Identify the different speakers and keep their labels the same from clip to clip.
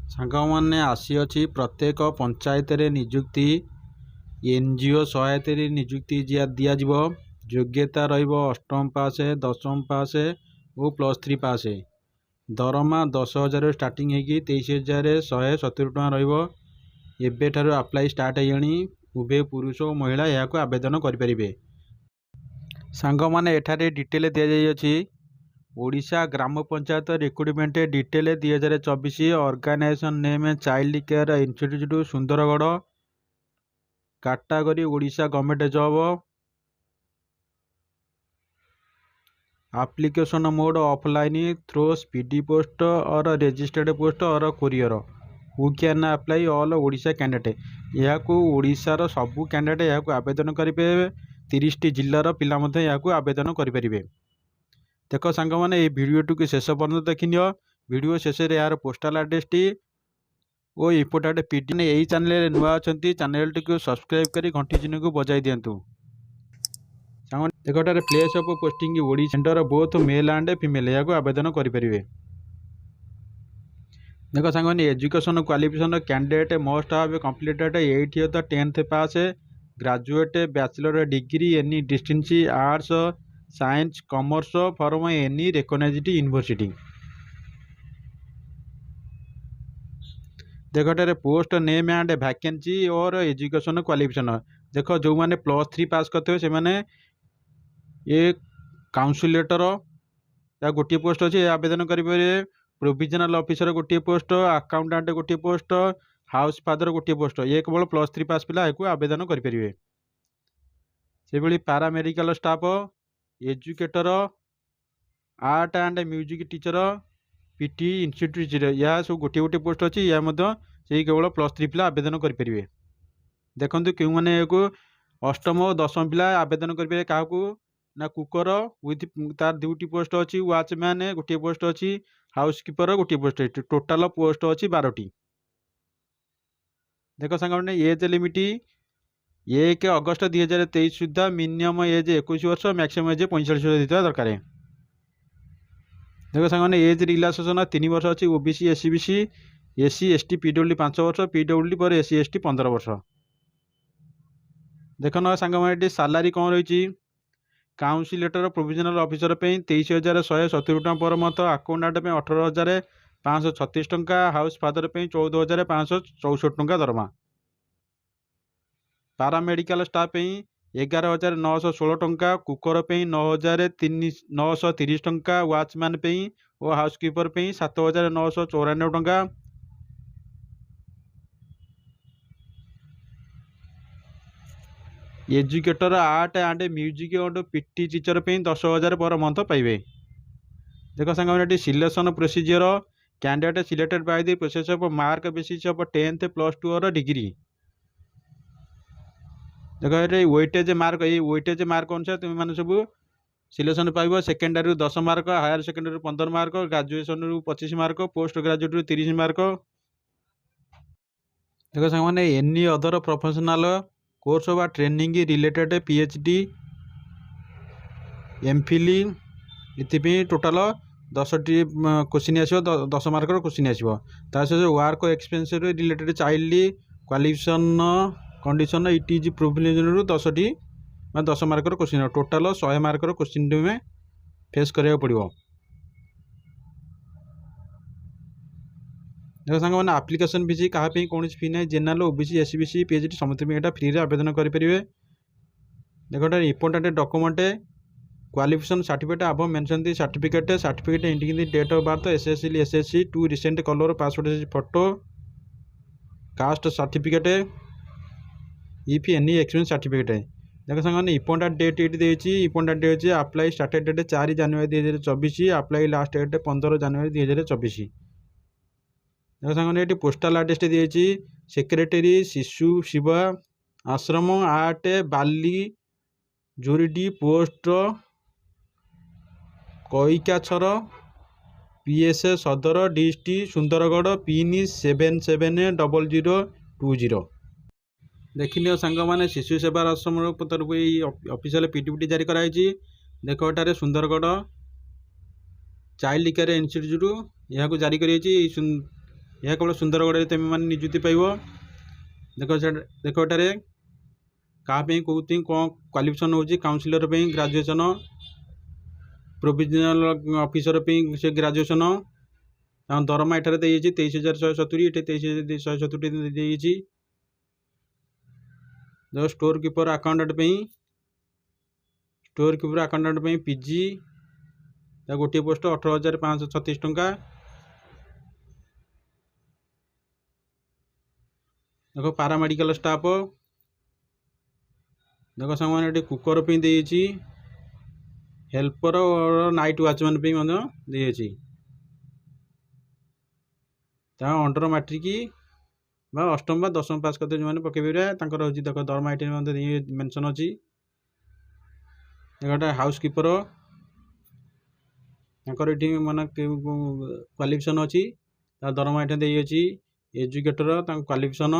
Speaker 1: ସାଙ୍ଗମାନେ ଆସିଅଛି ପ୍ରତ୍ୟେକ ପଞ୍ଚାୟତରେ ନିଯୁକ୍ତି ଏନ୍ଜିଓ ସହାୟତାରେ ନିଯୁକ୍ତି ଦିଆଯିବ। ଯୋଗ୍ୟତା ରହିବ ଅଷ୍ଟମ ପାସ୍, ଦଶମ ପାସ୍ ଓ +3 ପାସ୍। ଦରମା 10,000 ଷ୍ଟାର୍ଟିଂ ହେଇକି 23,170 ଟଙ୍କା ରହିବ। ଏବେଠାରୁ ଆପ୍ଲାଇ ଷ୍ଟାର୍ଟ ହେଇଗଣି। ଉଭୟ ପୁରୁଷ ଓ ମହିଳା ଏହାକୁ ଆବେଦନ କରିପାରିବେ। ସାଙ୍ଗମାନେ ଏଠାରେ ଡିଟେଲ ଦିଆଯାଇଅଛି। ଓଡ଼ିଶା ଗ୍ରାମ panchayat recruitment detail 2024। Organisation name child care institute Sundargarh. Category Odisha government job. Application mode offline through speedy post और रजिस्टर्ड पोस्ट और courier. Who can apply all Odisha candidate. यह ओडिशार सबू कैंडिडेट यह आवेदन करेंगे। 30टी जिलार पिला यह आवेदन करेंगे। देख सांग मैंने ये वीडियो टी शेष पर्यटन देखनी। वीडियो शेष यार पोस्टाल एड्रेस टी ओ इम्पोर्टाट पीडी ने यही चैनल नुआ अच्छा चैनल टी सब्सक्राइब कर घंटी चिन्ह को बजाई दिंतु। देखटार place of posting Odisha centre both male and female यह आवेदन करेंगे। देख सांग education qualification candidate must have completed 8 द 10th pass, graduate bachelor degree any distance arts science commerce from any recognised university. देखटारे पोस्ट नेम एंड वैकेंसी और education qualification. देख जो मैंने +3 पास करते से मैंने ये काउंसिलेटर या गोटे पोस्ट अच्छे आवेदन करेंगे। प्रोविजनल ऑफिसर गोटे पोस्ट, अकाउंटेंट गोटे पोस्ट, हाउस फादर गोटे पोस्ट। ये केवल +3 पास पिला या आवेदन करेंगे। से भाई paramedical staff, educator, art and music teacher, PT institute यह सब गोटे गोटे पोस्ट अच्छी। यह से केवल +3 पिला आवेदन करेंगे। देखो क्यों मैंने अष्टम और दशम पिला आवेदन करेंगे। क्या ना कुकर विथ तार 2टी पोस्ट अच्छी, वॉचमैन गोटे पोस्ट अच्छी, हाउसकीपर गोटे पोस्ट अच्छी। टोटाल पोस्ट अच्छी 12टी। देख सांग एज लिमिट 1 अगस्त 2023 सुधा मिनिमम एज 21 वर्ष, मैक्सिमम एज 45 वर्ष दरकार। देख सांग एज रिलैक्सेशन 3 वर्ष अच्छी। OBC SCBC SC ST PWD 5 वर्ष, पीडब्ल्यूडी पर एससी एसटी 15 वर्ष। देख ना सांग मैंने सालारी कौन रही। काउंसिलेटर प्रोविजनल ऑफिसर 23,170 टका पर मंथ, अकाउंटेंट 18,536 टका, हाउस फादर 14,564 टका दरमा। पैरामेडिकल स्टाफ 11,916 टका, कुकर 9,930 टका, वॉचमैन और हाउसकीपर 7,994 टका। एजुकेटर आर्ट एंड म्यूजिक और पीटी टीचर 10,000 पर मंथ पाइबे। देख सांग selection procedure candidate selected by the process of mark basis of 10th +2 और डिग्री। देख ये वेटेज मार्क, ये वेटेज मार्क अनुसार तुम मैंने सब सिलेक्शन पाइब। Secondary 10 mark, higher secondary 15 mark, graduation 25 mark, post graduate 30 mark. देख सांग मैंने एनी अदर प्रोफेशनल कोर्स व ट्रेनिंग रिलेटेड पीएचडी एमफिल ये टोटाल 10टी क्वेश्चन आसो। 10 मार्क क्वेश्चन आसो। Work experience related child qualification condition it is provision 10टी 10 mark question. Total 100 mark question तुम्हें फेस करा पड़ो। देख सांग मैंने आप्लिकेसन फीस क्या कौन फी ना। जेनराल ओबीसी एससीबीसी पीएचडी समस्त फ्री आवेदन करेंगे। देख इंपोर्टेंट डॉक्यूमेंट क्वालिफिकेशन सर्टिफिकेट अब mention the certificate indicating date of birth, SSC 2 recent colour passport photo, caste certificate if any experience certificate. देख सांग इंपोर्टेंट डेट ये देती। Important date apply started date 4 January 2024, apply last date 15 January 2024। देख सांग ये postal address दिए secretary शिशु शिवा आश्रम 8 बाली जोरीडी पोस्ट कईकाछर पीएस सदर डिस्ट्रिक्ट सुंदरगढ़ पिन 770020। देखिए सांग मैंने शिशु सेवा आश्रम तरफ ऑफिशियल पीटीपीटी जारी कराई। देख एटारे सुंदरगढ़ चाइल्ड केयर इंस्टीट्यूट यह जारी कर यह केवल सुंदरगढ़ तुम मैंने निजुक्ति पाइब। देख देख एटार क्या कौन क्वालिफिकेशन हो काउंसिलर ग्रेजुएशन प्रोविजनल ऑफिसर से ग्रेजुएशन दरमा एठार 23,170 ये 23,170 जो स्टोर कीपर अकाउंटेंट पीजी गोटे पोस्ट 18,536 टंका। देखो पारामेडिकल स्टाफ देख सामान कुकर देती हेल्पर और नाइट वाचमैन देती अंडर मैट्रिक अष्टम बा दशम पास करते जो पकड़ पारे देख दरमा ये मेंशन अच्छी। गोटे हाउस कीपर मान क्वालिफिकेशन अच्छी दरमा ये एजुकेटर क्वालिफिकेशन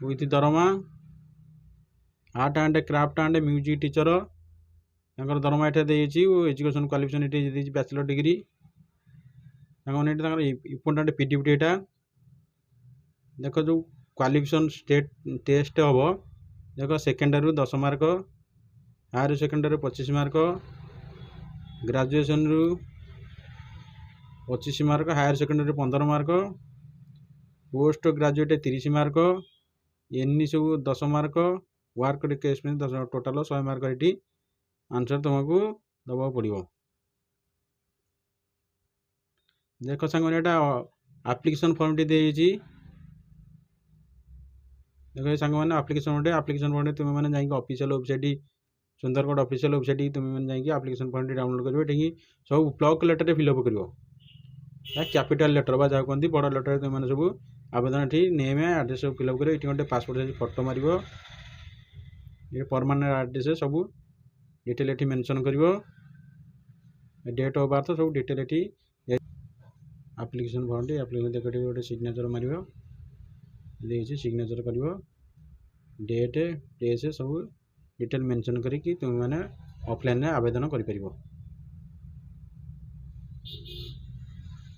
Speaker 1: विथ दरमा art and craft and music teacher दरमा education qualification bachelor degree important PDP एटा देख जो क्वालिफिकेशन स्टेट टेस्ट हम देख secondary 10 mark higher secondary 25 mark graduation रु 25 mark higher secondary 15 mark post graduate 30 mark any सब 10 mark work experience 10 total 100 mark ये answer तुमको दबा पड़ो। देख सांग एप्लिकेशन फॉर्म टी देती देख सांग मैंने आप्लिकेशन फॉर्म तुम मैंने जाइए official website Sundargarh official website तुम मैंने जाइए आप्लिकेशन फॉर्म डाउनलोड कर सब ब्लॉक लेटर फिलअप कर कैपिटाल लेटर बा जहाँ कहते बड़ लेटर तुम मैंने सब आवेदन ये नेम एड्रेस सब फिलअप कर गोटे पासपोर्ट साइज फोटो मार ये परमानेंट एड्रेस सब डिटेल ये मेंशन कर डेट ऑफ बर्थ सब डिटेल ये आप्लिकेशन फॉर्म टी आप्लिकेशन देख गोटे सिग्नेचर मार सिग्नेचर कर डेट प्लेस सब डिटेल मेंशन करी तुम मैंने ऑफलाइन आवेदन कर।